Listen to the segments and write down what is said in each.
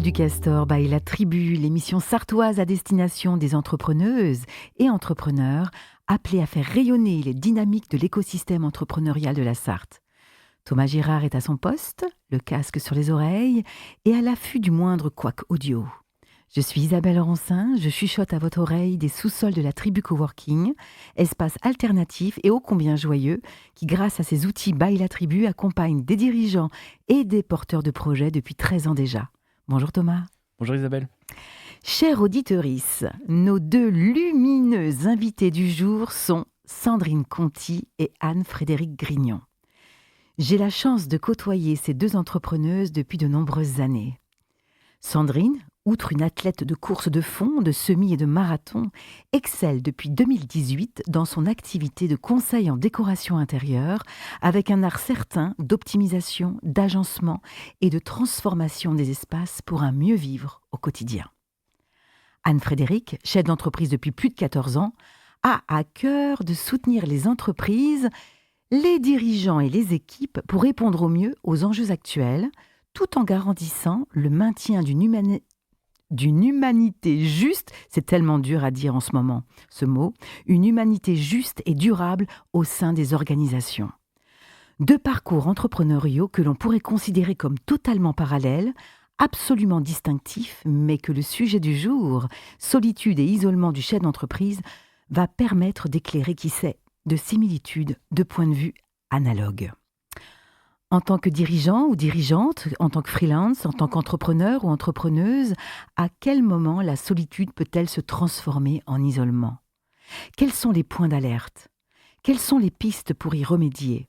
du Castor by La Tribu, l'émission sartoise à destination des entrepreneuses et entrepreneurs appelés à faire rayonner les dynamiques de l'écosystème entrepreneurial de la Sarthe. Thomas Girard est à son poste, le casque sur les oreilles et à l'affût du moindre couac audio. Je suis Isabelle Rancin, je chuchote à votre oreille des sous-sols de la Tribu Coworking, espace alternatif et ô combien joyeux qui, grâce à ses outils by La Tribu, accompagne des dirigeants et des porteurs de projets depuis 13 ans déjà. Bonjour Thomas. Bonjour Isabelle. Chère auditorice, nos deux lumineuses invitées du jour sont Sandrine Conti et Anne-Frédérique Grignon. J'ai la chance de côtoyer ces deux entrepreneuses depuis de nombreuses années. Sandrine, outre une athlète de course de fond, de semi et de marathon, excelle depuis 2018 dans son activité de conseil en décoration intérieure avec un art certain d'optimisation, d'agencement et de transformation des espaces pour un mieux vivre au quotidien. Anne-Frédérique, chef d'entreprise depuis plus de 14 ans, a à cœur de soutenir les entreprises, les dirigeants et les équipes pour répondre au mieux aux enjeux actuels, tout en garantissant le maintien d'une humanité juste, c'est tellement dur à dire en ce moment, ce mot, une humanité juste et durable au sein des organisations. Deux parcours entrepreneuriaux que l'on pourrait considérer comme totalement parallèles, absolument distinctifs, mais que le sujet du jour, solitude et isolement du chef d'entreprise, va permettre d'éclairer qui sait de similitudes de points de vue analogues. En tant que dirigeant ou dirigeante, en tant que freelance, en tant qu'entrepreneur ou entrepreneuse, à quel moment la solitude peut-elle se transformer en isolement ? Quels sont les points d'alerte ? Quelles sont les pistes pour y remédier ?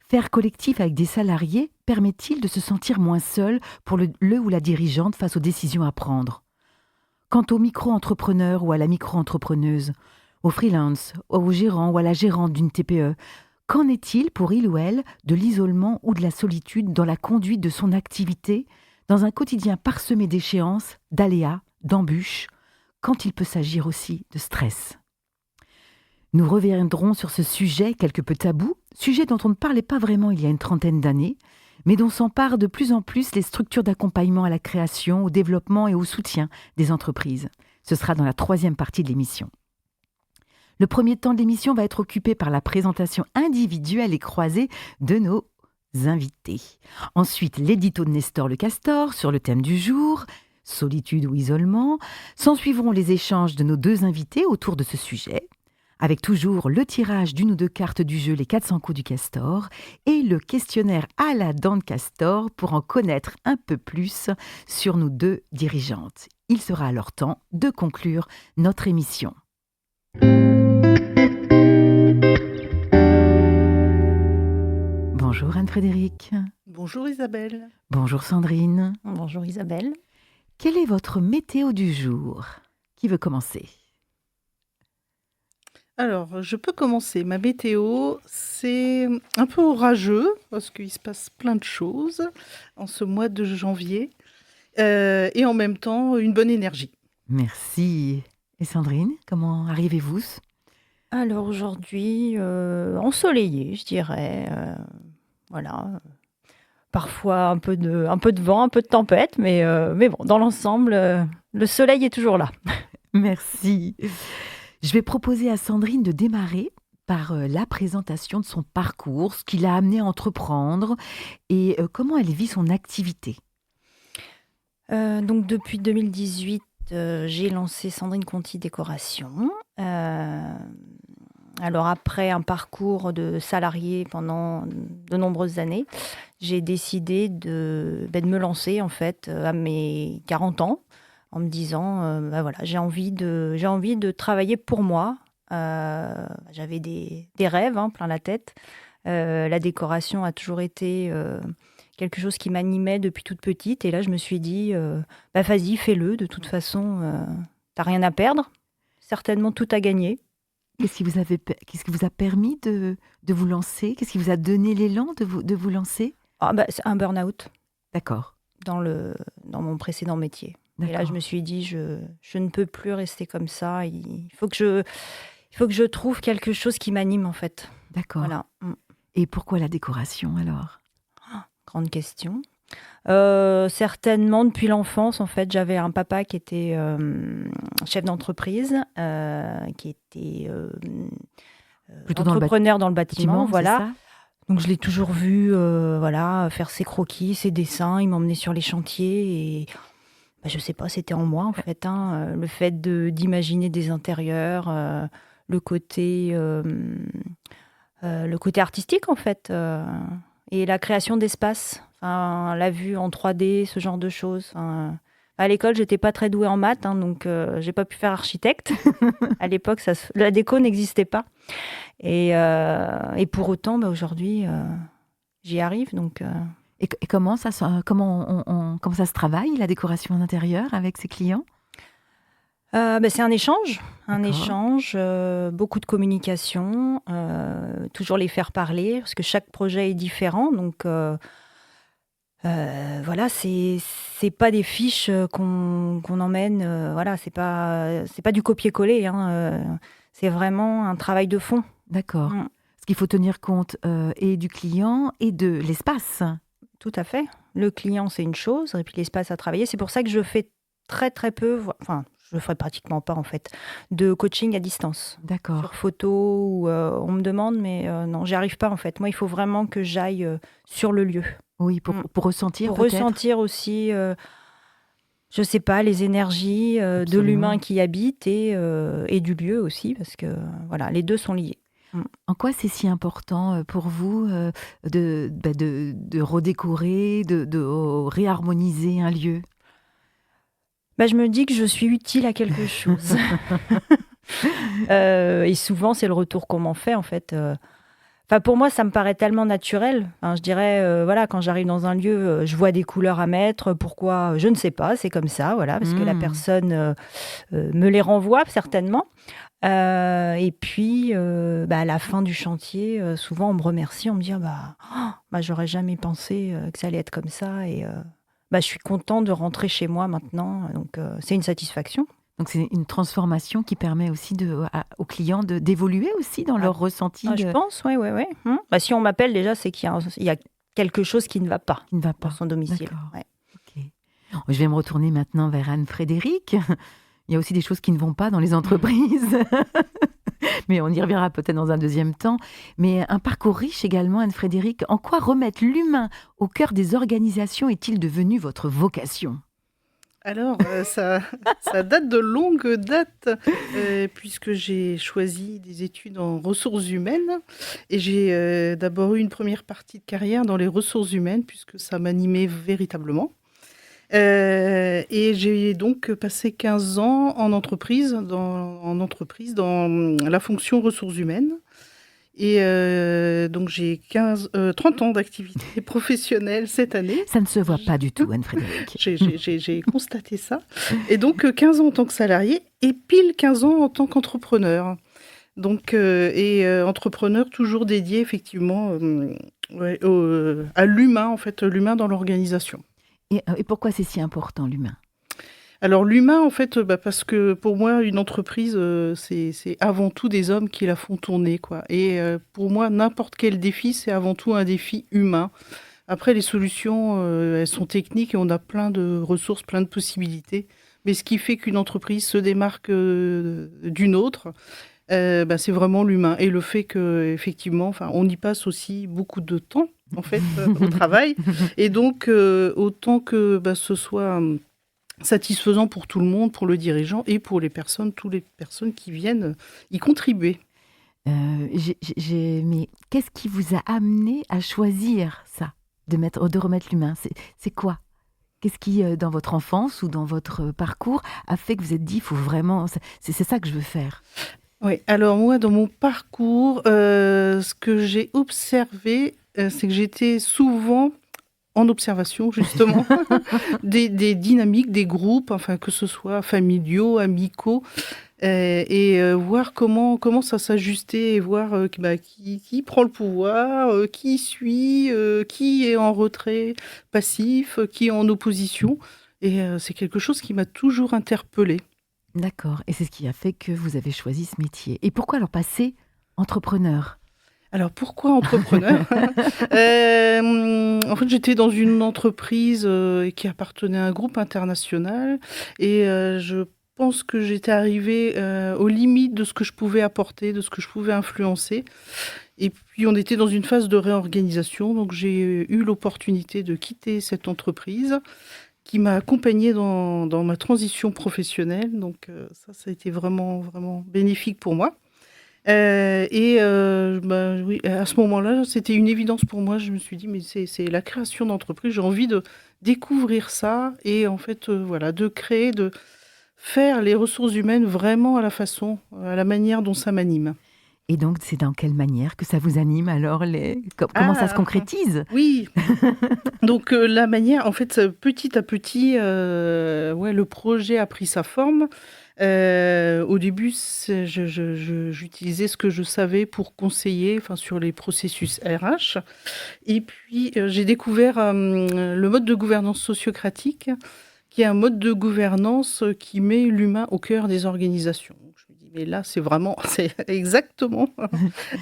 Faire collectif avec des salariés permet-il de se sentir moins seul pour le ou la dirigeante face aux décisions à prendre ? Quant au micro-entrepreneur ou à la micro-entrepreneuse, au freelance, au gérant ou à la gérante d'une TPE, qu'en est-il pour il ou elle de l'isolement ou de la solitude dans la conduite de son activité, dans un quotidien parsemé d'échéances, d'aléas, d'embûches, quand il peut s'agir aussi de stress ? Nous reviendrons sur ce sujet quelque peu tabou, sujet dont on ne parlait pas vraiment il y a une trentaine d'années, mais dont s'emparent de plus en plus les structures d'accompagnement à la création, au développement et au soutien des entreprises. Ce sera dans la 3e partie de l'émission. Le premier temps de l'émission va être occupé par la présentation individuelle et croisée de nos invités. Ensuite, l'édito de Nestor Le Castor sur le thème du jour, solitude ou isolement. S'en suivront les échanges de nos deux invités autour de ce sujet, avec toujours le tirage d'une ou deux cartes du jeu Les 400 coups du Castor et le questionnaire à la dent de Castor pour en connaître un peu plus sur nos deux dirigeantes. Il sera alors temps de conclure notre émission. Bonjour Anne-Frédérique. Bonjour Isabelle. Bonjour Sandrine. Bonjour Isabelle. Quelle est votre météo du jour ? Qui veut commencer ? Alors, je peux commencer. Ma météo, c'est un peu orageux parce qu'il se passe plein de choses en ce mois de janvier et en même temps une bonne énergie. Merci. Et Sandrine, comment arrivez-vous ? Alors aujourd'hui, ensoleillé, je dirais. Voilà. Parfois un peu de vent, un peu de tempête, mais bon, dans l'ensemble, le soleil est toujours là. Merci. Je vais proposer à Sandrine de démarrer par la présentation de son parcours, ce qui l'a amené à entreprendre et comment elle vit son activité. Donc depuis 2018, j'ai lancé Sandrine Conti Décoration. Alors après un parcours de salarié pendant de nombreuses années, j'ai décidé de me lancer en fait à mes 40 ans en me disant voilà, j'ai envie de travailler pour moi. J'avais des rêves plein la tête. La décoration a toujours été quelque chose qui m'animait depuis toute petite et là je me suis dit vas-y, fais-le, de toute façon t'as rien à perdre, certainement tout à gagner. Qu'est-ce qui vous a permis de vous lancer ? Qu'est-ce qui vous a donné l'élan de vous lancer ? C'est un burn-out. D'accord. Dans mon précédent métier. D'accord. Et là, je me suis dit, je ne peux plus rester comme ça. Il faut que je trouve quelque chose qui m'anime, en fait. D'accord. Voilà. Et pourquoi la décoration, alors ? Grande question. Certainement depuis l'enfance, en fait, j'avais un papa qui était chef d'entreprise, qui était Plutôt dans le entrepreneur dans le bâtiment, bâtiment, c'est voilà. ça? Donc je l'ai toujours vu, voilà, faire ses croquis, ses dessins. Il m'emmenait sur les chantiers et je sais pas, c'était en moi en fait, hein, le fait d'imaginer des intérieurs, le côté, le côté artistique en fait, et la création d'espace, enfin, la vue en 3D, ce genre de choses. Enfin, à l'école, j'étais pas très douée en maths, hein, donc j'ai pas pu faire architecte. À l'époque, la déco n'existait pas. Et pour autant, aujourd'hui, j'y arrive. Donc, Et comment comment ça se travaille, la décoration d'intérieur avec ses clients? c'est un échange, D'accord. beaucoup de communication, toujours les faire parler, parce que chaque projet est différent. Donc, voilà, c'est pas des fiches qu'on emmène. Voilà, c'est pas du copier-coller, hein, c'est vraiment un travail de fond. D'accord. Mm. Parce qu'il faut tenir compte et du client et de l'espace. Tout à fait. Le client, c'est une chose, et puis l'espace à travailler. C'est pour ça que je fais très très peu, enfin, je le ferai pratiquement pas en fait, de coaching à distance. D'accord. Sur photo, où on me demande, mais non, j'y arrive pas en fait. Moi, il faut vraiment que j'aille sur le lieu. Oui, pour ressentir Pour peut-être. ressentir aussi, je sais pas, les énergies de Absolument. l'humain qui habite et du lieu aussi, parce que voilà, les deux sont liés. En quoi c'est si important pour vous de redécorer, de réharmoniser un lieu? Je me dis que je suis utile à quelque chose. Et souvent, c'est le retour qu'on m'en fait, en fait. Enfin, pour moi, ça me paraît tellement naturel. Enfin, je dirais, voilà, quand j'arrive dans un lieu, je vois des couleurs à mettre. Pourquoi? Je ne sais pas, c'est comme ça, voilà, parce que la personne me les renvoie, certainement. Et puis, à la fin du chantier, souvent, on me remercie, on me dit, j'aurais jamais pensé que ça allait être comme ça. Et je suis contente de rentrer chez moi maintenant. Donc, c'est une satisfaction. Donc c'est une transformation qui permet aussi aux clients d'évoluer aussi dans leur ressenti Je pense, oui. Si on m'appelle déjà, c'est qu'il y a quelque chose qui ne va pas qui ne va dans pas. son domicile. D'accord. Ouais. Ok. Je vais me retourner maintenant vers Anne-Frédérique. Il y a aussi des choses qui ne vont pas dans les entreprises. Mais on y reviendra peut-être dans un deuxième temps. Mais un parcours riche également, Anne-Frédérique. En quoi remettre l'humain au cœur des organisations est-il devenu votre vocation? Alors, ça date de longue date, puisque j'ai choisi des études en ressources humaines et j'ai d'abord eu une première partie de carrière dans les ressources humaines, puisque ça m'animait véritablement. Et j'ai donc passé 15 ans en entreprise, dans la fonction ressources humaines. Et donc j'ai 30 ans d'activité professionnelle cette année. Ça ne se voit pas du tout, Anne-Frédérique. J'ai constaté ça. Et donc 15 ans en tant que salarié et pile 15 ans en tant qu'entrepreneur. Donc, entrepreneur toujours dédié effectivement à l'humain, en fait, l'humain dans l'organisation. Et pourquoi c'est si important, l'humain? Alors l'humain, en fait, parce que pour moi, une entreprise, c'est avant tout des hommes qui la font tourner, quoi. Et pour moi, n'importe quel défi, c'est avant tout un défi humain. Après, les solutions, elles sont techniques et on a plein de ressources, plein de possibilités. Mais ce qui fait qu'une entreprise se démarque d'une autre, c'est vraiment l'humain. Et le fait qu'effectivement, on y passe aussi beaucoup de temps, en fait, au travail. Et donc, autant que ce soit satisfaisant pour tout le monde, pour le dirigeant et pour les personnes, toutes les personnes qui viennent y contribuer. Mais qu'est-ce qui vous a amené à choisir ça, de remettre l'humain? C'est quoi? Qu'est-ce qui, dans votre enfance ou dans votre parcours, a fait que vous êtes dit, il faut vraiment, c'est ça que je veux faire? Oui, alors moi, dans mon parcours, ce que j'ai observé, c'est que j'étais souvent en observation, justement, des dynamiques, des groupes, enfin, que ce soit familiaux, amicaux, et voir comment ça s'ajustait, et voir qui prend le pouvoir, qui suit, qui est en retrait passif, qui est en opposition. Et c'est quelque chose qui m'a toujours interpellée. D'accord. Et c'est ce qui a fait que vous avez choisi ce métier. Et pourquoi alors passer entrepreneur? Alors pourquoi entrepreneur? En fait, j'étais dans une entreprise, qui appartenait à un groupe international et je pense que j'étais arrivée, aux limites de ce que je pouvais apporter, de ce que je pouvais influencer et puis on était dans une phase de réorganisation, donc j'ai eu l'opportunité de quitter cette entreprise qui m'a accompagnée dans ma transition professionnelle, donc ça a été vraiment, vraiment bénéfique pour moi. Bah, oui, à ce moment-là, c'était une évidence pour moi. Je me suis dit: «Mais c'est la création d'entreprise, j'ai envie de découvrir ça et en fait, voilà, de créer, de faire les ressources humaines vraiment à la manière dont ça m'anime». Et donc, c'est dans quelle manière que ça vous anime alors comment ça se Ah! concrétise? Oui! Donc la manière en fait, petit à petit, ouais, le projet a pris sa forme. Au début, j'utilisais ce que je savais pour conseiller, enfin, sur les processus RH et puis, j'ai découvert, le mode de gouvernance sociocratique, qui est un mode de gouvernance, qui met l'humain au cœur des organisations. Donc je me dis: «Mais là, c'est vraiment c'est exactement,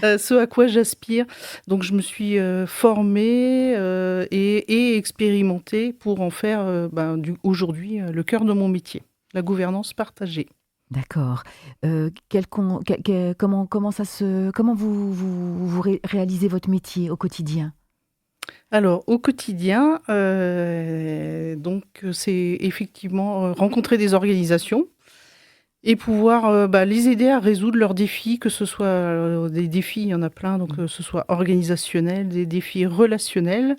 ce à quoi j'aspire». Donc je me suis, formée, et expérimentée pour en faire, ben, aujourd'hui, le cœur de mon métier, la gouvernance partagée. D'accord. Quel con que comment vous réalisez votre métier au quotidien? Alors au quotidien, donc c'est effectivement, rencontrer des organisations et pouvoir, bah, les aider à résoudre leurs défis, que ce soit, des défis, il y en a plein, donc Mmh. que ce soit organisationnels, des défis relationnels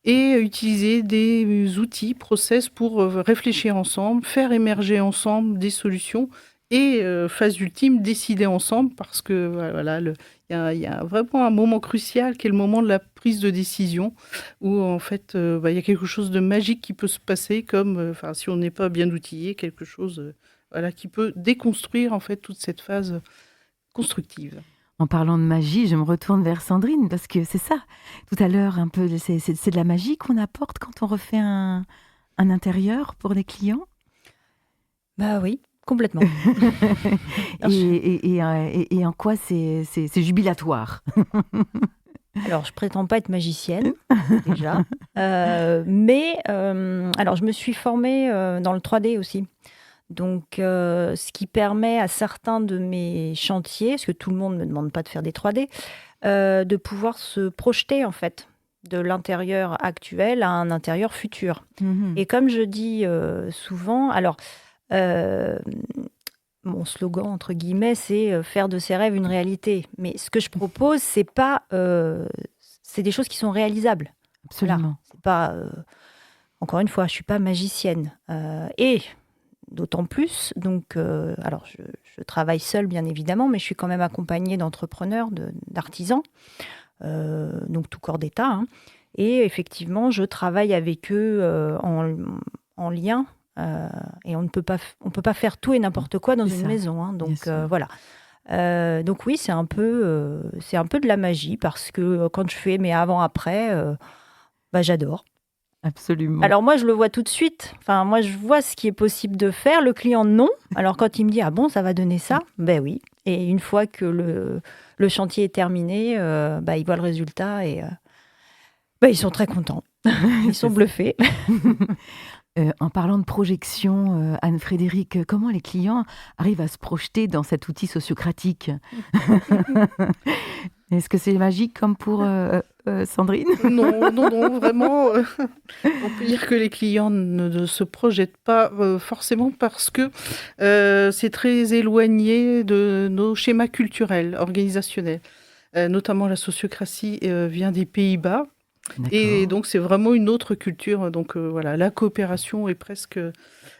et utiliser des outils, process pour, réfléchir ensemble, faire émerger ensemble des solutions et phase ultime, décider ensemble parce que voilà, il y a vraiment un moment crucial qui est le moment de la prise de décision où en fait, bah, il y a quelque chose de magique qui peut se passer comme, enfin si on n'est pas bien outillé, quelque chose, voilà, qui peut déconstruire en fait toute cette phase constructive. En parlant de magie, je me retourne vers Sandrine parce que c'est ça, tout à l'heure un peu, c'est de la magie qu'on apporte quand on refait un intérieur pour des clients? Bah oui, complètement. Alors, Et en quoi c'est jubilatoire? alors, je prétends pas être magicienne, déjà. Mais alors, je me suis formée dans le 3D aussi. Donc, ce qui permet à certains de mes chantiers, parce que tout le monde ne me demande pas de faire des 3D, de pouvoir se projeter, en fait, de l'intérieur actuel à un intérieur futur. Mmh. Et comme je dis souvent, alors, euh, mon slogan, entre guillemets, c'est faire de ses rêves une réalité. Mais ce que je propose, c'est pas, c'est des choses qui sont réalisables. Voilà. Absolument. C'est pas, encore une fois, je suis pas magicienne. Et d'autant plus, donc, alors je travaille seule, bien évidemment, mais je suis quand même accompagnée d'entrepreneurs, d'artisans, donc tout corps d'État, hein. Et effectivement, je travaille avec eux en lien. Et on peut pas faire tout et n'importe quoi dans C'est une ça, maison, hein. bien Donc sûr. voilà. Donc oui, c'est un peu de la magie parce que quand je fais mes avant-après, bah, j'adore. Absolument. Alors moi, je le vois tout de suite. Enfin, moi, je vois ce qui est possible de faire. Le client, non. Alors quand il me dit, ah bon, ça va donner ça? Ben oui. Et une fois que le chantier est terminé, bah, il voit le résultat et bah, ils sont très contents. Ils sont bluffés. En parlant de projection, Anne-Frédérique, comment les clients arrivent à se projeter dans cet outil sociocratique? Est-ce que c'est magique comme pour, Sandrine? Non, non, non, vraiment, on peut dire que les clients ne se projettent pas, forcément parce que, c'est très éloigné de nos schémas culturels, organisationnels. Notamment la sociocratie, vient des Pays-Bas et D'accord. donc c'est vraiment une autre culture, donc voilà, la coopération est presque,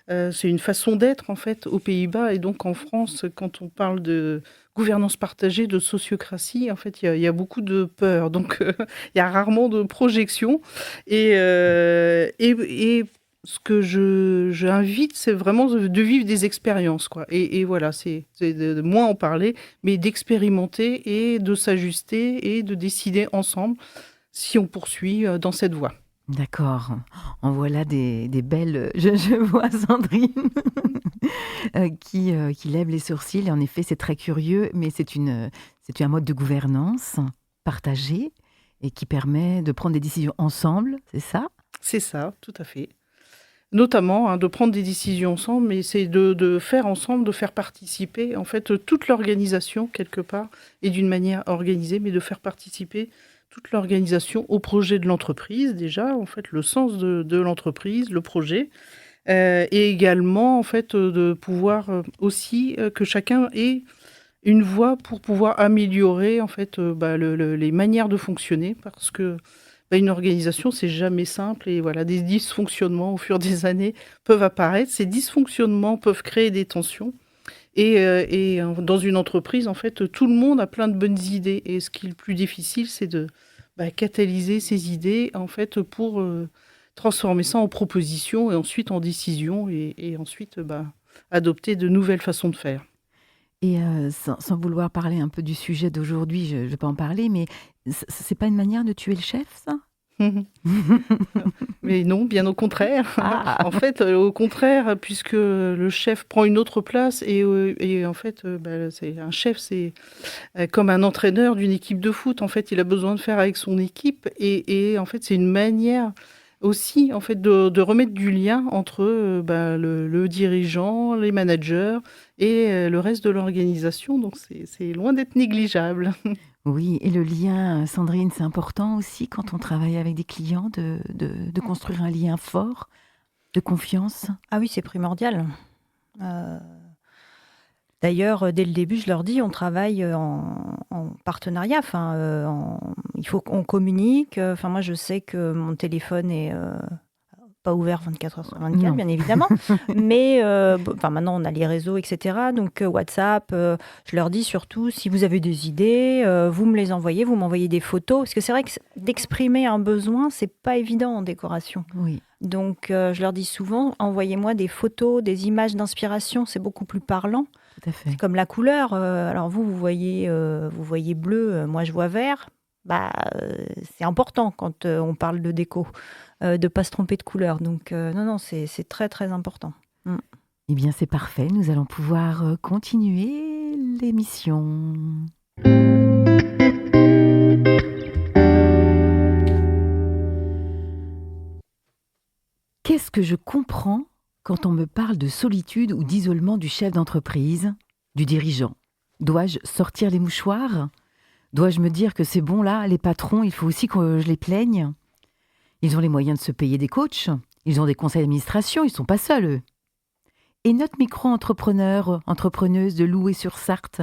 c'est une façon d'être en fait aux Pays-Bas et donc en France, quand on parle de gouvernance partagée, de sociocratie, en fait, il y a beaucoup de peur. Donc, il y a rarement de projection et ce que j'invite, c'est vraiment de vivre des expériences, quoi et voilà, c'est de moins en parler, mais d'expérimenter et de s'ajuster et de décider ensemble si on poursuit, dans cette voie. D'accord. En voilà des belles, je vois Sandrine qui lève les sourcils et en effet, c'est très curieux, mais c'est un mode de gouvernance. partagé et qui permet de prendre des décisions ensemble, c'est ça? C'est ça, tout à fait. Notamment, de prendre des décisions ensemble, mais c'est de faire ensemble, de faire participer, en fait, toute l'organisation, quelque part, et d'une manière organisée, mais de faire participer toute l'organisation au projet de l'entreprise, déjà, en fait, le sens de l'entreprise, le projet, et également, en fait, de pouvoir aussi que chacun ait une voix pour pouvoir améliorer, en fait, les manières de fonctionner, parce que une organisation, c'est jamais simple et voilà, des dysfonctionnements au fur des années peuvent apparaître. Ces dysfonctionnements peuvent créer des tensions dans une entreprise, en fait, tout le monde a plein de bonnes idées et ce qui est le plus difficile, c'est de catalyser ces idées, en fait, pour transformer ça en propositions et ensuite en décisions et ensuite adopter de nouvelles façons de faire. Et sans vouloir parler un peu du sujet d'aujourd'hui, je vais pas en parler, mais c'est pas une manière de tuer le chef, ça? Mais non, bien au contraire. Ah! En fait, au contraire, puisque le chef prend une autre place et en fait, c'est un chef, c'est comme un entraîneur d'une équipe de foot. En fait, il a besoin de faire avec son équipe et en fait, c'est une manière aussi, en fait, de remettre du lien entre le dirigeant, les managers et le reste de l'organisation. Donc, c'est loin d'être négligeable. Oui, et le lien, Sandrine, c'est important aussi quand on travaille avec des clients de construire un lien fort, de confiance. Ah oui, c'est primordial. Euh, D'ailleurs, dès le début, je leur dis, on travaille en partenariat. Il faut qu'on communique. Moi, je sais que mon téléphone est pas ouvert 24 heures sur 24, Non. bien évidemment. Mais maintenant, on a les réseaux, etc. Donc, WhatsApp, je leur dis surtout, si vous avez des idées, vous me les envoyez, vous m'envoyez des photos. Parce que c'est vrai que d'exprimer un besoin, c'est pas évident en décoration. Oui. Donc, je leur dis souvent, envoyez-moi des photos, des images d'inspiration, c'est beaucoup plus parlant. Tout à fait. C'est comme la couleur. Alors vous voyez bleu, moi je vois vert. C'est important quand on parle de déco, de ne pas se tromper de couleur. Donc non, c'est très très important. Eh bien, c'est parfait. Nous allons pouvoir continuer l'émission. Qu'est-ce que je comprends quand on me parle de solitude ou d'isolement du chef d'entreprise, du dirigeant? Dois-je sortir les mouchoirs? Dois-je me dire que c'est bon là, les patrons, il faut aussi que je les plaigne? Ils ont les moyens de se payer des coachs, ils ont des conseils d'administration, ils ne sont pas seuls, eux. Et notre micro-entrepreneur, entrepreneuse de Loué-sur-Sarthe,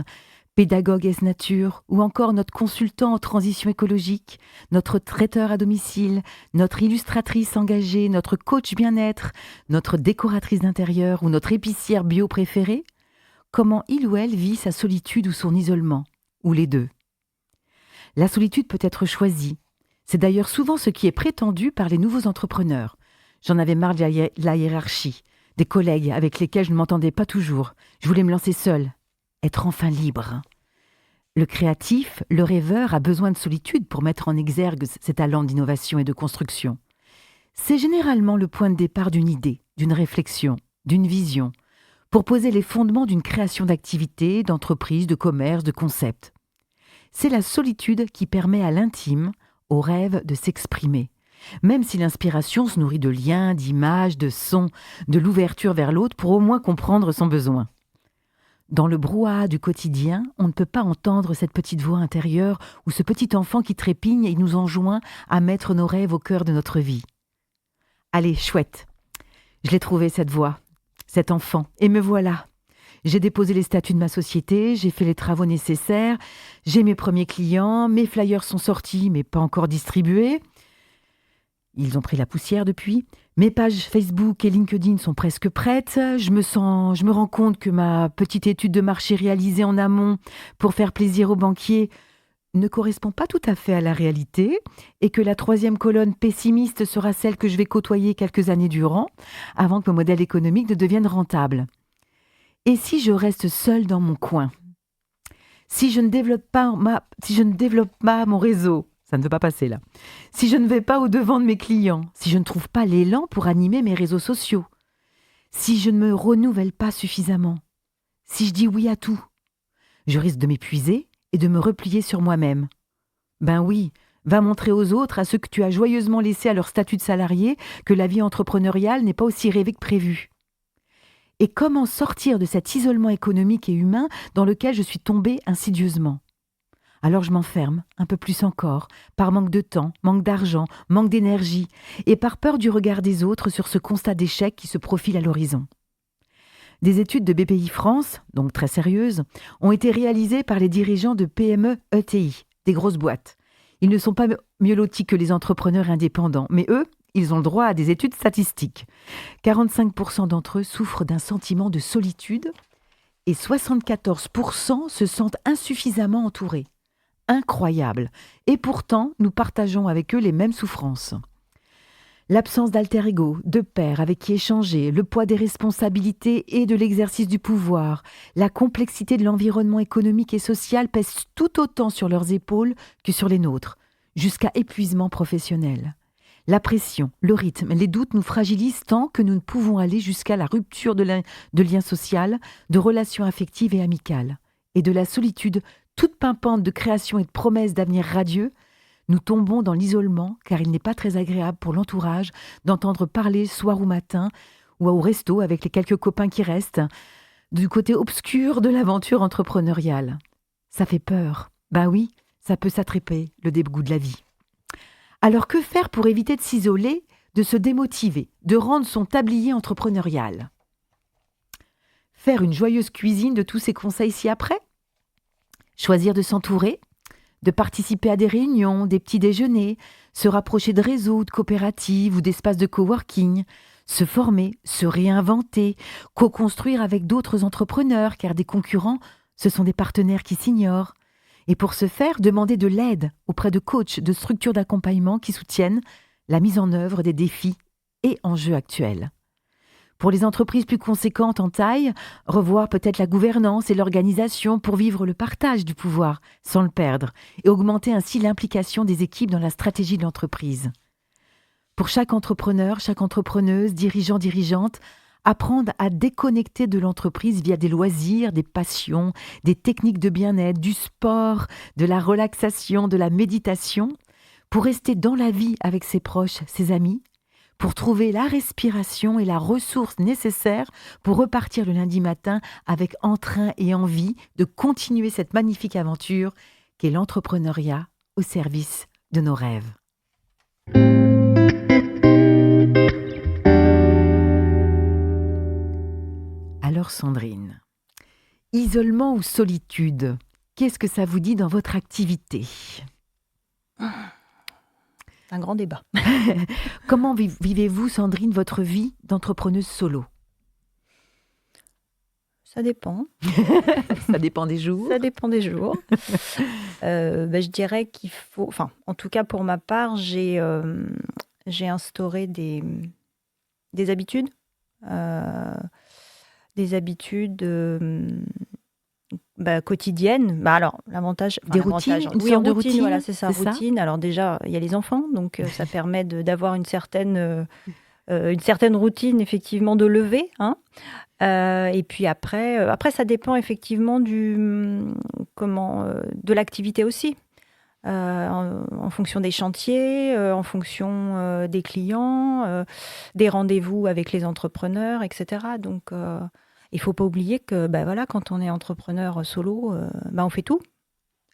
pédagogue S-Nature, ou encore notre consultant en transition écologique, notre traiteur à domicile, notre illustratrice engagée, notre coach bien-être, notre décoratrice d'intérieur ou notre épicière bio préférée, comment il ou elle vit sa solitude ou son isolement, ou les deux. La solitude peut être choisie. C'est d'ailleurs souvent ce qui est prétendu par les nouveaux entrepreneurs. J'en avais marre de la hiérarchie, des collègues avec lesquels je ne m'entendais pas toujours. Je voulais me lancer seule, être enfin libre. Le créatif, le rêveur a besoin de solitude pour mettre en exergue ses talents d'innovation et de construction. C'est généralement le point de départ d'une idée, d'une réflexion, d'une vision, pour poser les fondements d'une création d'activité, d'entreprise, de commerce, de concept. C'est la solitude qui permet à l'intime, au rêve, de s'exprimer, même si l'inspiration se nourrit de liens, d'images, de sons, de l'ouverture vers l'autre pour au moins comprendre son besoin. Dans le brouhaha du quotidien, on ne peut pas entendre cette petite voix intérieure ou ce petit enfant qui trépigne et nous enjoint à mettre nos rêves au cœur de notre vie. Allez, chouette, je l'ai trouvé cette voix, cet enfant, et me voilà. J'ai déposé les statuts de ma société, j'ai fait les travaux nécessaires, j'ai mes premiers clients, mes flyers sont sortis mais pas encore distribués. Ils ont pris la poussière depuis. Mes pages Facebook et LinkedIn sont presque prêtes. Je me rends compte que ma petite étude de marché réalisée en amont pour faire plaisir aux banquiers ne correspond pas tout à fait à la réalité et que la troisième colonne pessimiste sera celle que je vais côtoyer quelques années durant avant que mon modèle économique ne devienne rentable. Et si je reste seule dans mon coin? Si je ne développe pas mon réseau? Ça ne veut pas passer là. Si je ne vais pas au-devant de mes clients, si je ne trouve pas l'élan pour animer mes réseaux sociaux, si je ne me renouvelle pas suffisamment, si je dis oui à tout, je risque de m'épuiser et de me replier sur moi-même. Ben oui, va montrer aux autres, à ceux que tu as joyeusement laissés à leur statut de salarié, que la vie entrepreneuriale n'est pas aussi rêvée que prévu. Et comment sortir de cet isolement économique et humain dans lequel je suis tombée insidieusement ? Alors je m'enferme, un peu plus encore, par manque de temps, manque d'argent, manque d'énergie, et par peur du regard des autres sur ce constat d'échec qui se profile à l'horizon. Des études de BPI France, donc très sérieuses, ont été réalisées par les dirigeants de PME ETI, des grosses boîtes. Ils ne sont pas mieux lotis que les entrepreneurs indépendants, mais eux, ils ont le droit à des études statistiques. 45% d'entre eux souffrent d'un sentiment de solitude et 74% se sentent insuffisamment entourés. Incroyable. Et pourtant, nous partageons avec eux les mêmes souffrances. L'absence d'alter ego, de pairs avec qui échanger, le poids des responsabilités et de l'exercice du pouvoir, la complexité de l'environnement économique et social pèsent tout autant sur leurs épaules que sur les nôtres, jusqu'à épuisement professionnel. La pression, le rythme, les doutes nous fragilisent tant que nous ne pouvons aller jusqu'à la rupture de liens sociaux, de relations affectives et amicales. Et de la solitude toute pimpante de création et de promesses d'avenir radieux, nous tombons dans l'isolement car il n'est pas très agréable pour l'entourage d'entendre parler soir ou matin ou au resto avec les quelques copains qui restent du côté obscur de l'aventure entrepreneuriale. Ça fait peur. Ben oui, ça peut s'attraper, le dégoût de la vie. Alors que faire pour éviter de s'isoler, de se démotiver, de rendre son tablier entrepreneurial ? Faire une joyeuse cuisine de tous ces conseils ci-après ? Choisir de s'entourer, de participer à des réunions, des petits déjeuners, se rapprocher de réseaux, de coopératives ou d'espaces de coworking, se former, se réinventer, co-construire avec d'autres entrepreneurs car des concurrents, ce sont des partenaires qui s'ignorent. Et pour ce faire, demander de l'aide auprès de coachs, de structures d'accompagnement qui soutiennent la mise en œuvre des défis et enjeux actuels. Pour les entreprises plus conséquentes en taille, revoir peut-être la gouvernance et l'organisation pour vivre le partage du pouvoir sans le perdre et augmenter ainsi l'implication des équipes dans la stratégie de l'entreprise. Pour chaque entrepreneur, chaque entrepreneuse, dirigeant, dirigeante, apprendre à déconnecter de l'entreprise via des loisirs, des passions, des techniques de bien-être, du sport, de la relaxation, de la méditation, pour rester dans la vie avec ses proches, ses amis, pour trouver la respiration et la ressource nécessaire pour repartir le lundi matin avec entrain et envie de continuer cette magnifique aventure qu'est l'entrepreneuriat au service de nos rêves. Alors Sandrine, isolement ou solitude, qu'est-ce que ça vous dit dans votre activité ? Un grand débat. Comment vivez-vous, Sandrine, votre vie d'entrepreneuse solo ? Ça dépend. Ça dépend des jours. Ça dépend des jours. Je dirais qu'il faut... Enfin, en tout cas, pour ma part, j'ai instauré des habitudes. Des habitudes quotidiennes. Alors, l'avantage... Des routines, une sorte de routine. Voilà, c'est ça, c'est routine. Ça. Alors déjà, il y a les enfants, donc ça permet d'avoir une certaine routine, effectivement, de lever. Hein. Et puis après, ça dépend effectivement de l'activité aussi. En fonction des chantiers, en fonction des clients, des rendez-vous avec les entrepreneurs, etc. Donc, il ne faut pas oublier que quand on est entrepreneur solo, on fait tout.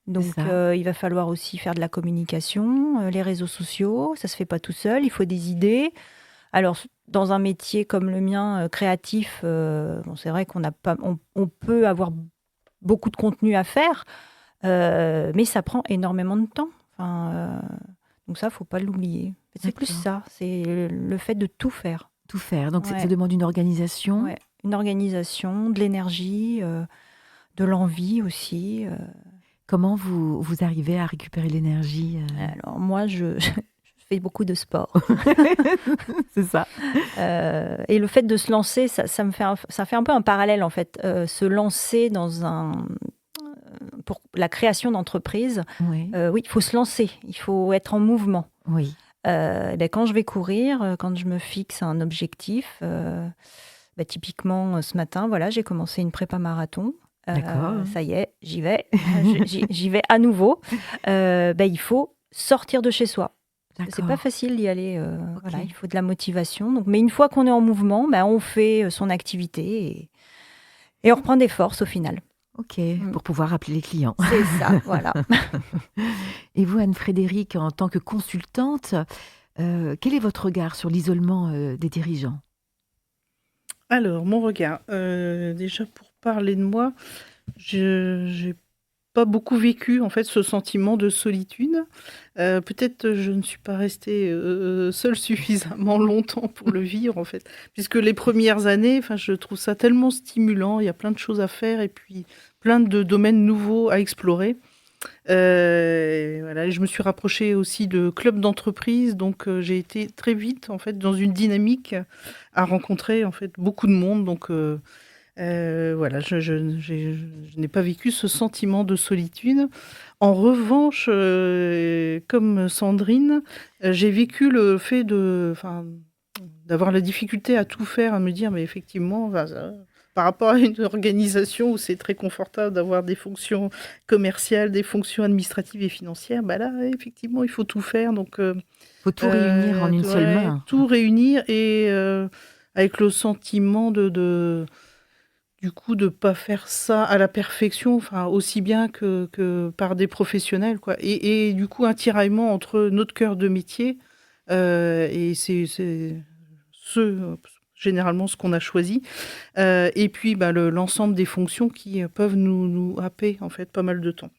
Donc, il va falloir aussi faire de la communication, les réseaux sociaux, ça ne se fait pas tout seul, il faut des idées. Alors, dans un métier comme le mien, créatif, c'est vrai on peut avoir beaucoup de contenu à faire, mais ça prend énormément de temps. Donc ça, il ne faut pas l'oublier. C'est plus ça, c'est le fait de tout faire. Tout faire, donc ça demande une organisation. Ouais. Une organisation, de l'énergie, de l'envie aussi. Comment vous arrivez à récupérer l'énergie Alors moi, je fais beaucoup de sport. C'est ça. Et le fait de se lancer, ça fait un peu un parallèle en fait. Se lancer pour la création d'entreprise, oui, il faut se lancer, il faut être en mouvement. Oui. Quand je vais courir, quand je me fixe un objectif, typiquement ce matin, j'ai commencé une prépa marathon. D'accord. Ça y est, j'y vais, j'y vais à nouveau. Il faut sortir de chez soi. Parce que c'est pas D'accord. facile d'y aller. Ok. Voilà, il faut de la motivation. Donc, mais une fois qu'on est en mouvement, on fait son activité et on reprend des forces au final. Ok, pour pouvoir appeler les clients. C'est ça, voilà. Et vous, Anne-Frédérique, en tant que consultante, quel est votre regard sur l'isolement des dirigeants? Alors, mon regard, déjà pour parler de moi, je j'ai pas beaucoup vécu en fait ce sentiment de solitude. Peut-être je ne suis pas restée, seule suffisamment longtemps pour le vivre en fait. Puisque les premières années, enfin je trouve ça tellement stimulant, il y a plein de choses à faire et puis plein de domaines nouveaux à explorer. Voilà, et je me suis rapprochée aussi de clubs d'entreprise, donc j'ai été très vite en fait dans une dynamique à rencontrer en fait beaucoup de monde, donc voilà, je n'ai pas vécu ce sentiment de solitude. En revanche, comme Sandrine, j'ai vécu le fait d'avoir la difficulté à tout faire, à me dire, mais effectivement, par rapport à une organisation où c'est très confortable d'avoir des fonctions commerciales, des fonctions administratives et financières, bah là, effectivement, il faut tout faire. Donc, Faut tout réunir en une seule ouais, main. tout réunir et avec le sentiment du coup, de pas faire ça à la perfection, enfin, aussi bien que par des professionnels, quoi. Et du coup, un tiraillement entre notre cœur de métier, et c'est généralement ce qu'on a choisi, et puis l'ensemble des fonctions qui peuvent nous happer, en fait, pas mal de temps.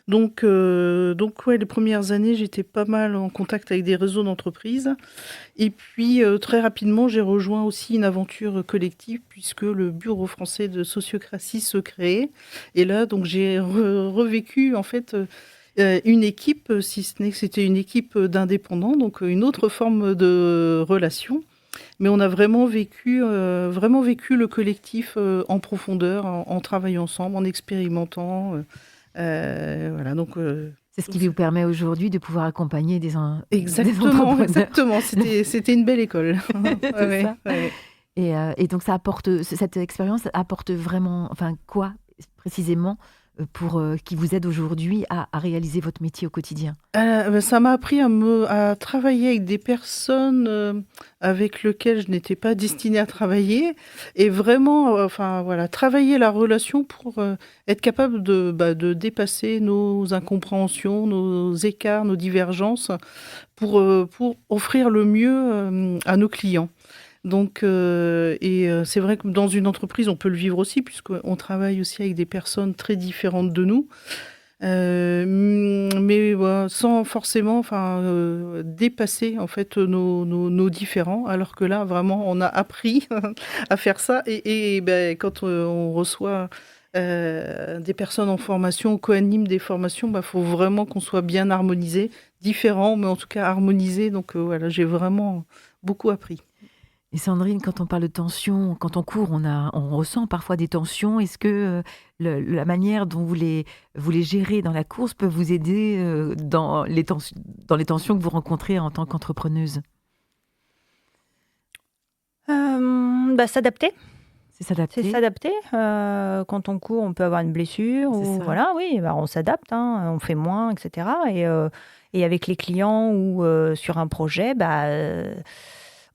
Donc ouais, les premières années, j'étais pas mal en contact avec des réseaux d'entreprises. Et puis, très rapidement, j'ai rejoint aussi une aventure collective puisque le Bureau français de sociocratie se créait. Et là, donc, j'ai revécu, en fait, une équipe, si ce n'est que c'était une équipe d'indépendants, donc une autre forme de relation. Mais on a vraiment vécu le collectif en profondeur, en travaillant ensemble, en expérimentant. Voilà, donc... C'est ce qui vous permet aujourd'hui de pouvoir accompagner des Exactement, entrepreneurs. exactement. C'était une belle école. C'est Ouais, ça. ouais. Et donc cette expérience apporte vraiment, enfin quoi précisément pour qui vous aide aujourd'hui à réaliser votre métier au quotidien? Ça m'a appris à travailler avec des personnes avec lesquelles je n'étais pas destinée à travailler et vraiment, enfin voilà, travailler la relation pour être capable de dépasser nos incompréhensions, nos écarts, nos divergences, pour offrir le mieux à nos clients. Donc, c'est vrai que dans une entreprise, on peut le vivre aussi, puisqu'on travaille aussi avec des personnes très différentes de nous. Mais voilà, sans forcément dépasser en fait nos différends, alors que là, vraiment, on a appris à faire ça. Quand on reçoit des personnes en formation, co-anime des formations, faut vraiment qu'on soit bien harmonisé, différent, mais en tout cas harmonisé. Donc voilà, j'ai vraiment beaucoup appris. Et Sandrine, quand on parle de tension, quand on court, on ressent parfois des tensions. Est-ce que la manière dont vous les gérez dans la course peut vous aider dans les tensions que vous rencontrez en tant qu'entrepreneuse? S'adapter. C'est s'adapter. C'est s'adapter. Quand on court, on peut avoir une blessure. C'est Ou, ça. voilà, oui, on s'adapte, hein, on fait moins, etc. Et avec les clients ou sur un projet,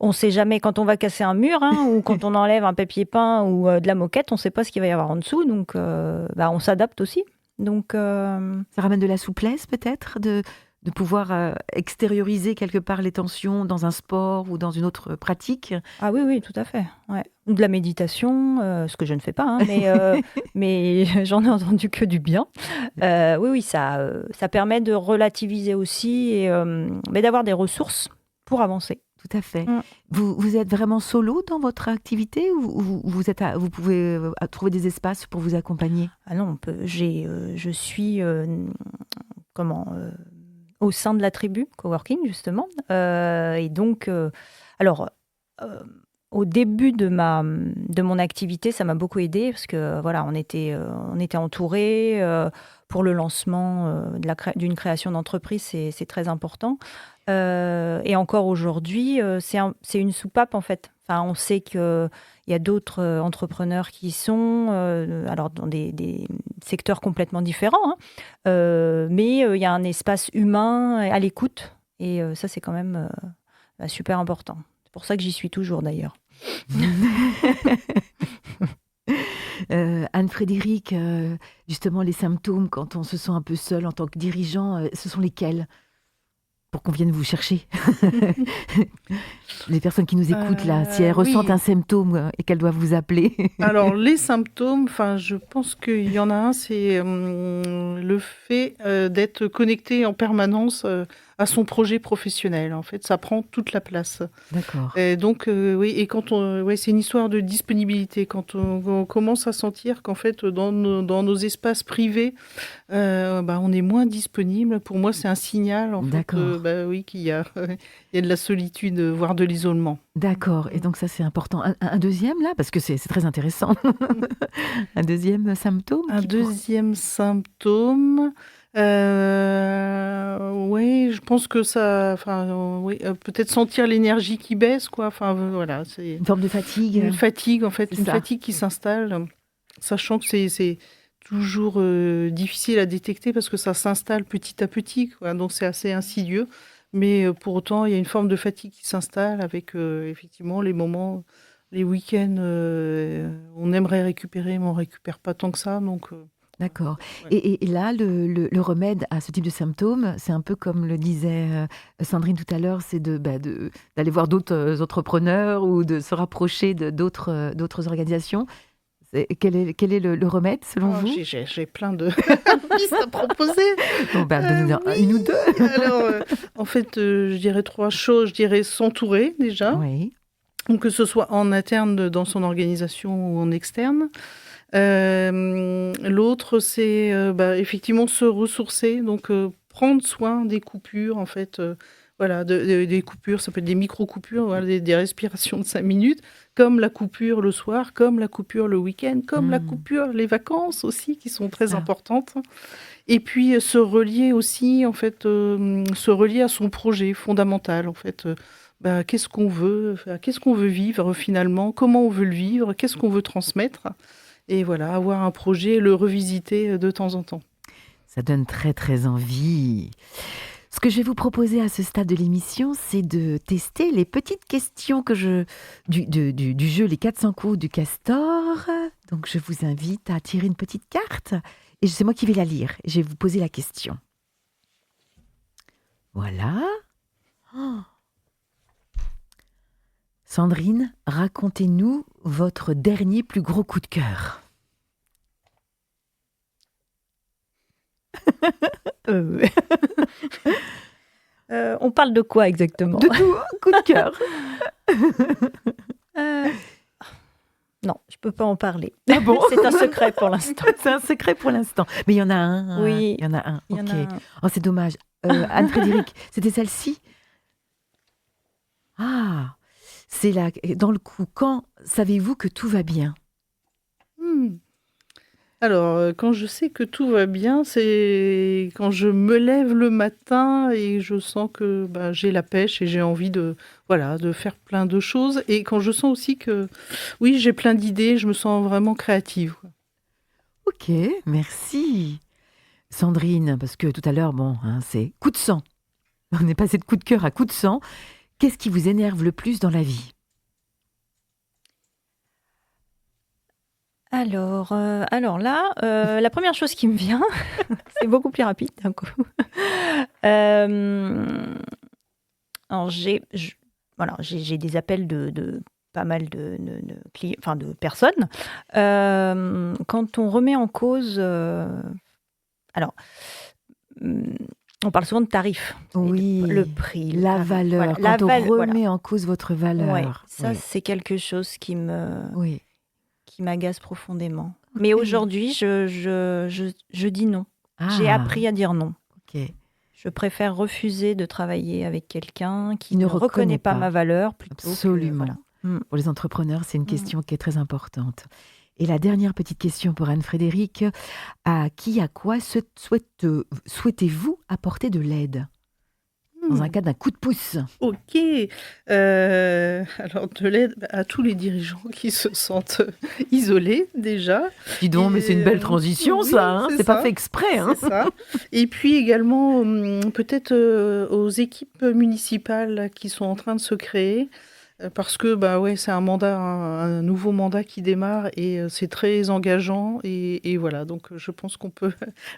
on ne sait jamais quand on va casser un mur, hein, ou quand on enlève un papier peint ou de la moquette, on ne sait pas ce qu'il va y avoir en dessous. Donc, on s'adapte aussi. Donc, Ça ramène de la souplesse peut-être de pouvoir extérioriser quelque part les tensions dans un sport ou dans une autre pratique. ah oui, tout à fait. Ouais. Ou de la méditation, ce que je ne fais pas, hein, mais j'en ai entendu que du bien. Oui, ça permet de relativiser aussi mais d'avoir des ressources pour avancer. Tout à fait. Mm. Vous êtes vraiment solo dans votre activité ou vous pouvez trouver des espaces pour vous accompagner? Ah non, je suis au sein de la tribu coworking justement, et donc au début de mon activité, ça m'a beaucoup aidée parce que voilà, on était entourés pour le lancement d'une création d'entreprise, c'est très important. Et encore aujourd'hui, c'est une soupape en fait. Enfin, on sait qu'il y a d'autres entrepreneurs qui sont alors dans des secteurs complètement différents, hein, mais il y a un espace humain à l'écoute. Et ça, c'est quand même super important. C'est pour ça que j'y suis toujours, d'ailleurs. Anne-Frédérique, justement, les symptômes quand on se sent un peu seul en tant que dirigeant, ce sont lesquels? Pour qu'on vienne vous chercher. Les personnes qui nous écoutent là, si elles ressentent Oui. un symptôme et qu'elles doivent vous appeler. Alors, les symptômes, je pense qu'il y en a un, c'est le fait d'être connecté en permanence à son projet professionnel. En fait, ça prend toute la place. D'accord. Et donc, oui, et quand c'est une histoire de disponibilité. Quand on commence à sentir qu'en fait, dans nos espaces privés, on est moins disponible. Pour moi, c'est un signal, en fait, D'accord. oui, qu'il y a, il y a de la solitude, voire de l'isolement. D'accord. Et donc ça, c'est important. Un deuxième là, parce que c'est très intéressant. Un deuxième symptôme Un deuxième symptôme, oui, je pense que ça, peut-être sentir l'énergie qui baisse, quoi. Voilà, c'est Une forme de fatigue. une fatigue, en fait, C'est une ça. fatigue qui s'installe, sachant que c'est toujours difficile à détecter parce que ça s'installe petit à petit, quoi. Donc c'est assez insidieux, mais pour autant, il y a une forme de fatigue qui s'installe avec effectivement les moments, les week-ends, on aimerait récupérer, mais on récupère pas tant que ça, donc. D'accord. Ouais. Et là, le remède à ce type de symptômes, c'est un peu comme le disait Sandrine tout à l'heure, c'est d'aller voir d'autres entrepreneurs ou de se rapprocher d'autres organisations. Quel est le remède selon vous? J'ai plein de pistes à proposer. Bon, donnez-en Oui. une ou deux. Alors, en fait, je dirais 3 choses. Je dirais s'entourer déjà, Oui. donc que ce soit en interne dans son organisation ou en externe. L'autre, c'est effectivement se ressourcer, donc prendre soin des coupures, en fait, voilà, des coupures, ça peut être des micro-coupures, voilà, des respirations de 5 minutes, comme la coupure le soir, comme la coupure le week-end, comme la coupure les vacances aussi, qui sont très Ça. importantes. Et puis se relier aussi, en fait, se relier à son projet fondamental, en fait. Qu'est-ce qu'on veut, qu'est-ce qu'on veut vivre finalement, comment on veut le vivre, qu'est-ce qu'on veut transmettre. Et voilà, avoir un projet, le revisiter de temps en temps. Ça donne très très envie. Ce que je vais vous proposer à ce stade de l'émission, c'est de tester les petites questions du jeu Les 400 coups du castor. Donc je vous invite à tirer une petite carte et c'est moi qui vais la lire. Je vais vous poser la question. Voilà. Oh. Sandrine, racontez-nous votre dernier plus gros coup de cœur. On parle de quoi exactement? De tout, coup de cœur. Non, je peux pas en parler. Ah bon? C'est un secret pour l'instant. C'est un secret pour l'instant. Mais il y en a un. Oui. Il y en a un. Il y en Ok. a un. Oh, c'est dommage. Anne-Frédérique, c'était celle-ci? Ah, c'est là. Dans le coup, quand savez-vous que tout va bien? Alors, quand je sais que tout va bien, c'est quand je me lève le matin et je sens que j'ai la pêche et j'ai envie de faire plein de choses. Et quand je sens aussi que, oui, j'ai plein d'idées, je me sens vraiment créative. Ok, merci. Sandrine, parce que tout à l'heure, c'est coup de sang. On est passé de coup de cœur à coup de sang. Qu'est-ce qui vous énerve le plus dans la vie? Alors là, la première chose qui me vient, c'est beaucoup plus rapide d'un coup. Alors j'ai des appels de pas mal de clients, enfin de personnes. Quand on remet en cause, alors on parle souvent de tarifs, Oui, le prix, le la tarif, valeur. voilà, Quand on voilà. remet en cause votre valeur. Ouais, ça Oui. c'est quelque chose qui Oui. m'agace profondément. Ok. Mais aujourd'hui, je dis non. J'ai Ah, appris à dire non. ok. Je préfère refuser de travailler avec quelqu'un qui ne ne reconnaît reconnaît pas pas. ma valeur plutôt Absolument. que... Voilà. Pour les entrepreneurs, c'est une question qui est très importante. Et la dernière petite question pour Anne-Frédérique. À quoi souhaitez-vous apporter de l'aide? dans un cas d'un coup de pouce. Ok. Alors, de l'aide à tous les dirigeants qui se sentent isolés, déjà. Dis donc, mais c'est une belle transition, oui, ça. c'est C'est pas ça. fait exprès. Hein. C'est ça. Et puis également, peut-être aux équipes municipales qui sont en train de se créer. Parce que bah ouais, c'est un nouveau mandat qui démarre et c'est très engageant et voilà. Donc je pense qu'on peut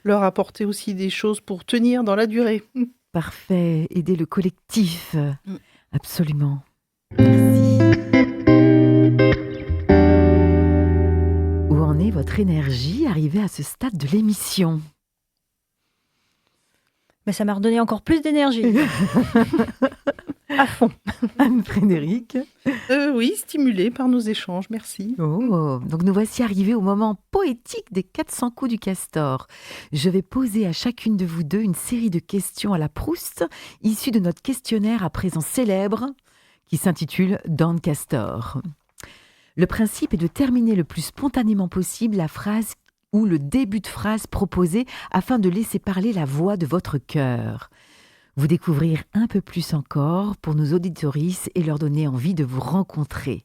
leur apporter aussi des choses pour tenir dans la durée. Parfait. Aider le collectif. Mm. Absolument. Merci. Où en est votre énergie arrivée à ce stade de l'émission? Mais ça m'a redonné encore plus d'énergie. À fond. Anne-Frédérique. Oui, stimulée par nos échanges, merci. Oh, donc nous voici arrivés au moment poétique des 400 coups du castor. Je vais poser à chacune de vous deux une série de questions à la Proust, issues de notre questionnaire à présent célèbre, qui s'intitule Don Castor. Le principe est de terminer le plus spontanément possible la phrase ou le début de phrase proposé afin de laisser parler la voix de votre cœur. Vous découvrir un peu plus encore pour nos auditorices et leur donner envie de vous rencontrer.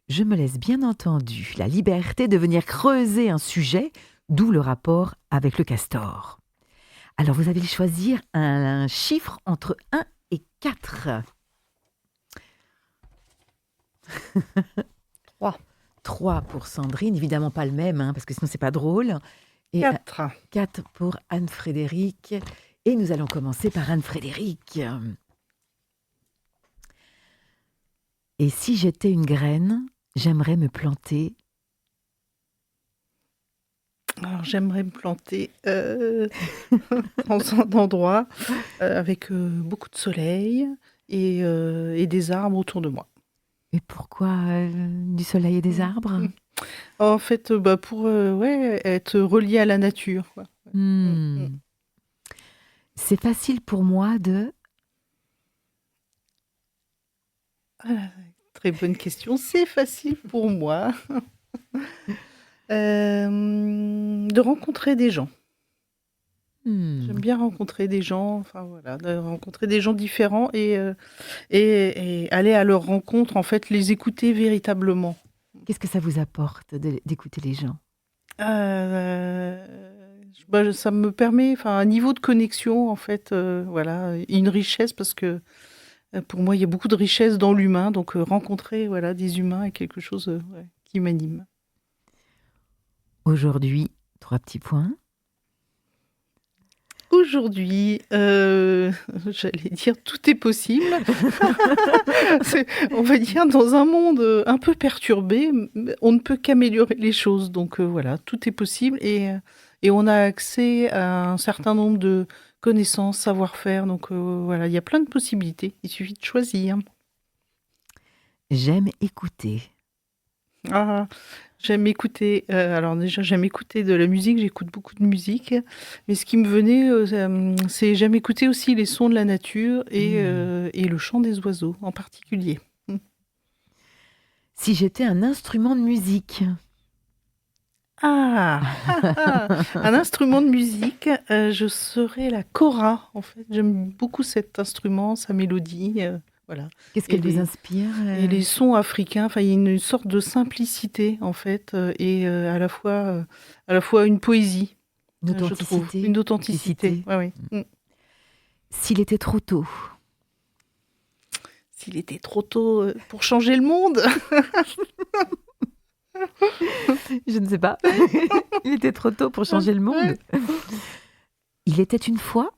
Je me laisse bien entendu la liberté de venir creuser un sujet, d'où le rapport avec le castor. Alors vous allez choisir un chiffre entre 1 et 4. 3. 3 pour Sandrine, évidemment pas le même, hein, parce que sinon c'est pas drôle. Et 4. 4 pour Anne-Frédérique. Et nous allons commencer par Anne-Frédérique. Et si j'étais une graine, j'aimerais me planter. Alors j'aimerais me planter dans un endroit avec beaucoup de soleil et des arbres autour de moi. Et pourquoi du soleil et des arbres? En fait, pour être relié à la nature, quoi. C'est facile pour moi de... Très bonne question. C'est facile pour moi de rencontrer des gens. J'aime bien rencontrer des gens, enfin voilà, de rencontrer des gens différents et aller à leur rencontre, en fait, les écouter véritablement. Qu'est-ce que ça vous apporte d'écouter les gens? Ça me permet, enfin, un niveau de connexion, en fait, voilà, une richesse, parce que pour moi, il y a beaucoup de richesse dans l'humain, donc rencontrer, voilà, des humains est quelque chose qui m'anime. Aujourd'hui, 3 petits points. Aujourd'hui, j'allais dire tout est possible. On va dire dans un monde un peu perturbé, on ne peut qu'améliorer les choses. Donc voilà, tout est possible et on a accès à un certain nombre de connaissances, savoir-faire. Donc voilà, il y a plein de possibilités. Il suffit de choisir. J'aime écouter. Ah, j'aime écouter. Alors déjà, j'aime écouter de la musique. J'écoute beaucoup de musique. Mais ce qui me venait, c'est j'aime écouter aussi les sons de la nature et le chant des oiseaux en particulier. Si j'étais un instrument de musique. Un instrument de musique, je serais la kora. En fait, j'aime beaucoup cet instrument, sa mélodie. Voilà. Qu'est-ce qu'elle vous inspire? Et les sons africains, enfin, il y a une sorte de simplicité, en fait, et à la fois une poésie, Une je trouve. Une authenticité. Ouais, ouais. S'il était trop tôt. S'il était trop tôt pour changer le monde. Je ne sais pas. Il était trop tôt pour changer le monde. Il était une fois.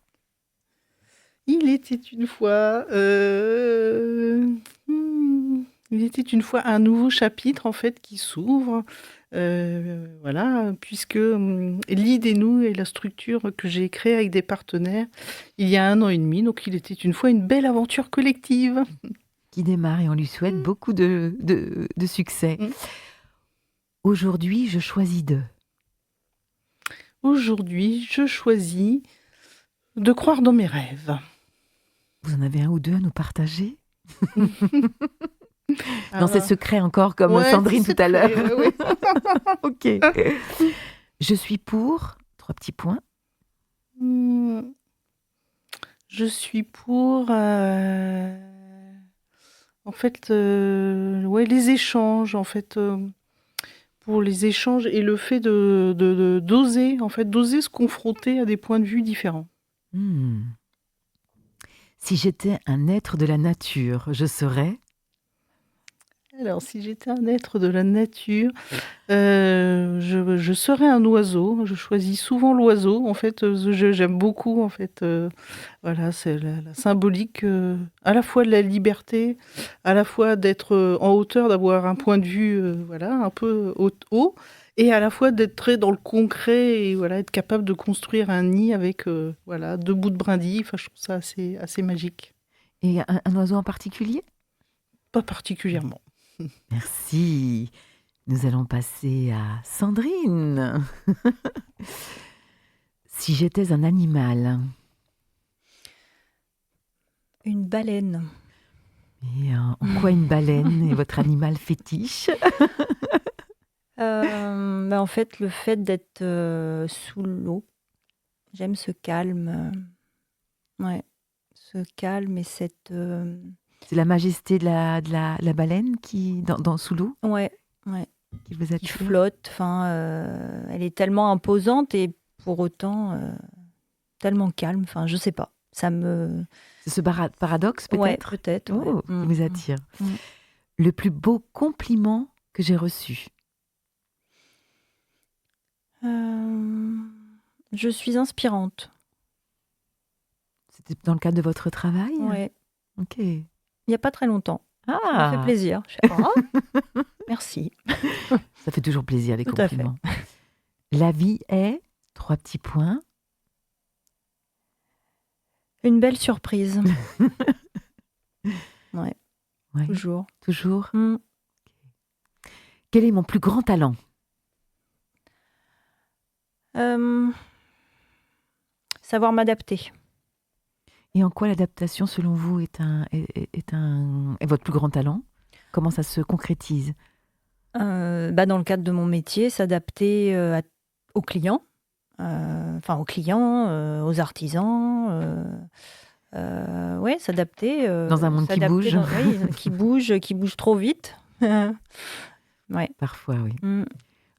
Il était une fois. Il était une fois un nouveau chapitre, en fait, qui s'ouvre. Voilà, puisque l'IDENOU est la structure que j'ai créée avec des partenaires il y a 1 an et demi. Donc, il était une fois une belle aventure collective. Qui démarre et on lui souhaite beaucoup de succès. Aujourd'hui, je choisis de... Aujourd'hui, je choisis de croire dans mes rêves. Vous en avez un ou deux à nous partager? Non, c'est secret encore, comme Sandrine tout à l'heure. Ouais. Ok. Je suis pour... 3 petits points. Je suis pour, en fait, ouais, les échanges, en fait, pour les échanges et le fait d'oser, en fait, d'oser se confronter à des points de vue différents. Hmm. Si j'étais un être de la nature, je serais... Alors, si j'étais un être de la nature, je serais un oiseau. Je choisis souvent l'oiseau. En fait, j'aime beaucoup, en fait, voilà, c'est la symbolique, à la fois de la liberté, à la fois d'être en hauteur, d'avoir un point de vue, voilà, un peu haut, et à la fois d'être très dans le concret et voilà, être capable de construire un nid avec, voilà, 2 bouts de brindilles. Enfin, je trouve ça assez magique. Et un oiseau en particulier? Pas particulièrement. Merci. Nous allons passer à Sandrine. Si j'étais un animal, Une baleine. et en quoi une baleine est votre animal fétiche? En fait, le fait d'être sous l'eau, j'aime ce calme. Ouais, ce calme et cette. C'est la majesté de la baleine qui, sous l'eau Ouais, qui vous qui attire? flotte. Enfin, elle est tellement imposante et pour autant tellement calme. Enfin, je sais pas. Ça me. C'est ce paradoxe Ouais, peut-être? peut-être. Ouais. Oh, qui vous attire. Mm. Le plus beau compliment que j'ai reçu? Je suis inspirante. C'était dans le cadre de votre travail? Ouais. Ok. Il n'y a pas très longtemps. Ça me fait Ah, plaisir. Je fais, oh, merci. ça fait toujours plaisir les Tout à fait. compliments. La vie est, 3 petits points. Une belle surprise. Ouais, Ouais, toujours. toujours. Mm. Quel est mon plus grand talent? Savoir m'adapter. Et en quoi l'adaptation, selon vous, est votre plus grand talent? Comment ça se concrétise? Dans le cadre de mon métier, s'adapter aux clients, aux artisans. Ouais, s'adapter. Dans un monde qui s'adapter bouge. Oui, qui bouge trop vite. Ouais. Parfois, oui. Mm.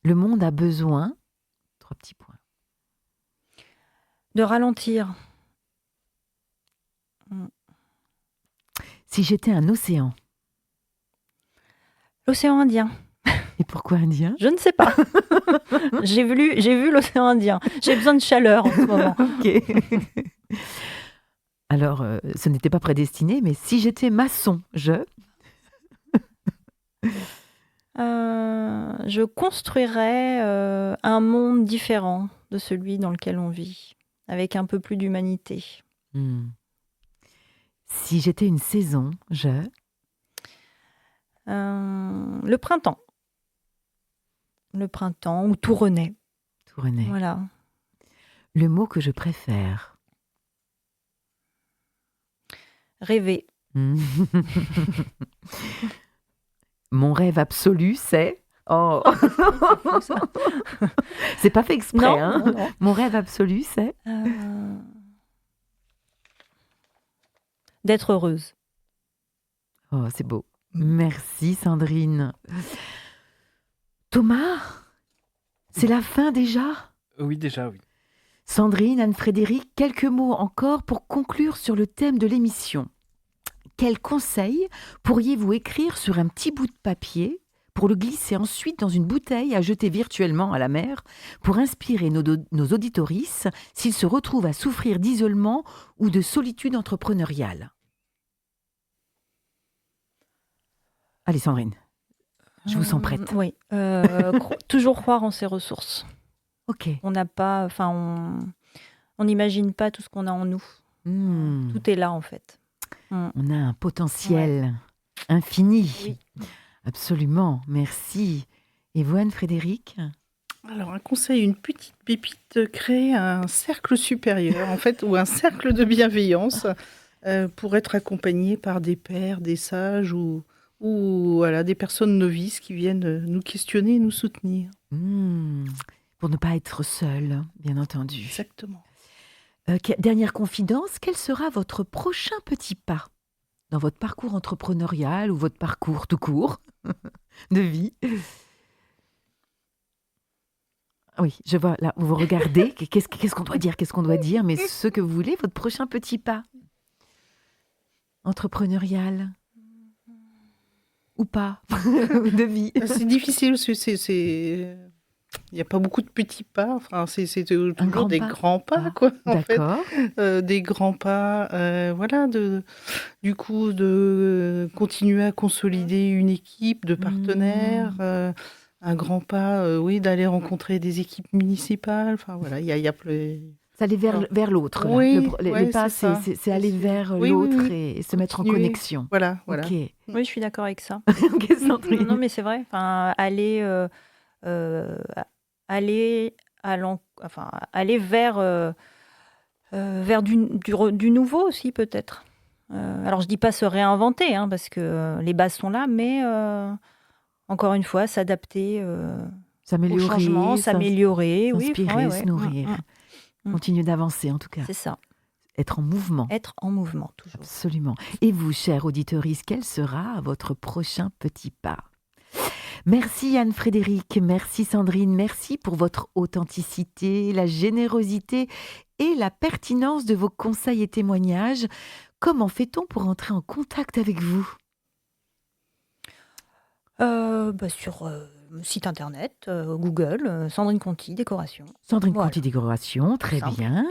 Le monde a besoin, 3 petits points. De ralentir. Si j'étais un océan, L'océan Indien. et pourquoi Indien? Je ne sais pas. J'ai vu l'océan Indien. J'ai besoin de chaleur en ce moment. Ok. Alors, ce n'était pas prédestiné, mais si j'étais maçon, Je construirais un monde différent de celui dans lequel on vit, avec un peu plus d'humanité. Hmm. Si j'étais une saison, Le printemps. Le printemps où tout renaît. Tout renaît. Voilà. Le mot que je préfère. Rêver. Hmm. Mon rêve absolu, c'est... Oh, c'est pas fait exprès, Non, hein. non. Mon rêve absolu, c'est... D'être heureuse. Oh, c'est beau. Merci, Sandrine. Thomas, c'est la fin déjà? Oui, déjà, oui. Sandrine, Anne-Frédérique, quelques mots encore pour conclure sur le thème de l'émission. Quels conseils pourriez-vous écrire sur un petit bout de papier pour le glisser ensuite dans une bouteille à jeter virtuellement à la mer pour inspirer nos auditorices s'ils se retrouvent à souffrir d'isolement ou de solitude entrepreneuriale? Allez, Sandrine, je vous sens prête. Oui. Toujours croire en ses ressources. Ok. On n'a pas... on n'imagine pas tout ce qu'on a en nous. Tout est là, en fait. On a un potentiel infini. Oui. Absolument, merci. Et vous, Anne-Frédérique? Alors, un conseil, une petite pépite, créer un cercle supérieur, en fait, ou un cercle de bienveillance pour être accompagné par des pairs, des sages ou voilà, des personnes novices qui viennent nous questionner et nous soutenir. Pour ne pas être seul, bien entendu. Exactement. Dernière confidence, quel sera votre prochain petit pas dans votre parcours entrepreneurial ou votre parcours tout court de vie? Oui, je vois, là, vous regardez. Qu'est-ce qu'on doit dire? Qu'est-ce qu'on doit dire? Mais ce que vous voulez, votre prochain petit pas entrepreneurial ou pas de vie. C'est difficile parce que il n'y a pas beaucoup de petits pas. Enfin, c'est toujours grand des pas. grands pas, Ah, quoi, en fait. D'accord. Des grands pas, voilà, du coup, de continuer à consolider une équipe de partenaires. Un grand pas, oui, d'aller rencontrer des équipes municipales. Enfin, voilà, il y a Ça aller vers l'autre. Là. Oui, Les ouais, pas, c'est ça. c'est aller vers Oui, l'autre oui, oui. et se mettre en Continuer. connexion. Voilà. Ok. Oui, je suis d'accord avec ça. Ok, Sandrine. Non, mais c'est vrai. Enfin, aller vers du nouveau aussi, peut-être. Alors, je dis pas se réinventer, hein, parce que les bases sont là, mais encore une fois, s'adapter au S'améliorer, changement, s'améliorer, oui, s'inspirer, ouais. se nourrir. Continuer d'avancer, en tout cas. C'est ça. Être en mouvement. Être en mouvement, toujours. Absolument. Et vous, chère auditrice, quel sera votre prochain petit pas? Merci Anne-Frédérique, merci Sandrine, merci pour votre authenticité, la générosité et la pertinence de vos conseils et témoignages. Comment fait-on pour entrer en contact avec vous? Sur site internet, Google, Sandrine Conti, décoration. Sandrine Voilà. Conti Décoration, très Simple. bien.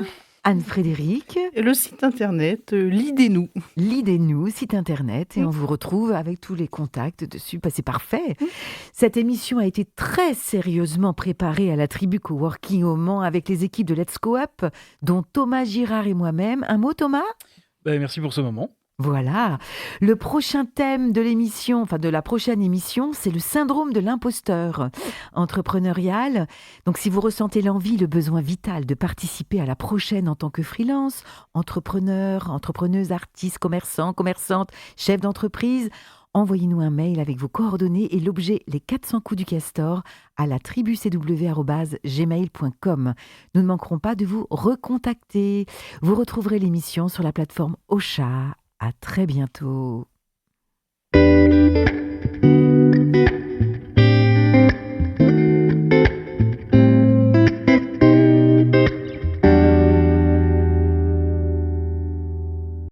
Anne-Frédérique, Et le site internet, l'idée-nous. Lidez-nous, site internet, et on vous retrouve avec tous les contacts dessus. Bah, c'est parfait. Cette émission a été très sérieusement préparée à la tribu Coworking au Mans avec les équipes de Let's Go Up, dont Thomas Girard et moi-même. Un mot, Thomas? Merci pour ce moment. Voilà. Le prochain thème de l'émission, enfin de la prochaine émission, c'est le syndrome de l'imposteur entrepreneurial. Donc si vous ressentez l'envie, le besoin vital de participer à la prochaine en tant que freelance, entrepreneur, entrepreneuse, artiste, commerçant, commerçante, chef d'entreprise, envoyez-nous un mail avec vos coordonnées et l'objet Les 400 coups du castor à la tribucw@gmail.com. Nous ne manquerons pas de vous recontacter. Vous retrouverez l'émission sur la plateforme Ocha. À très bientôt.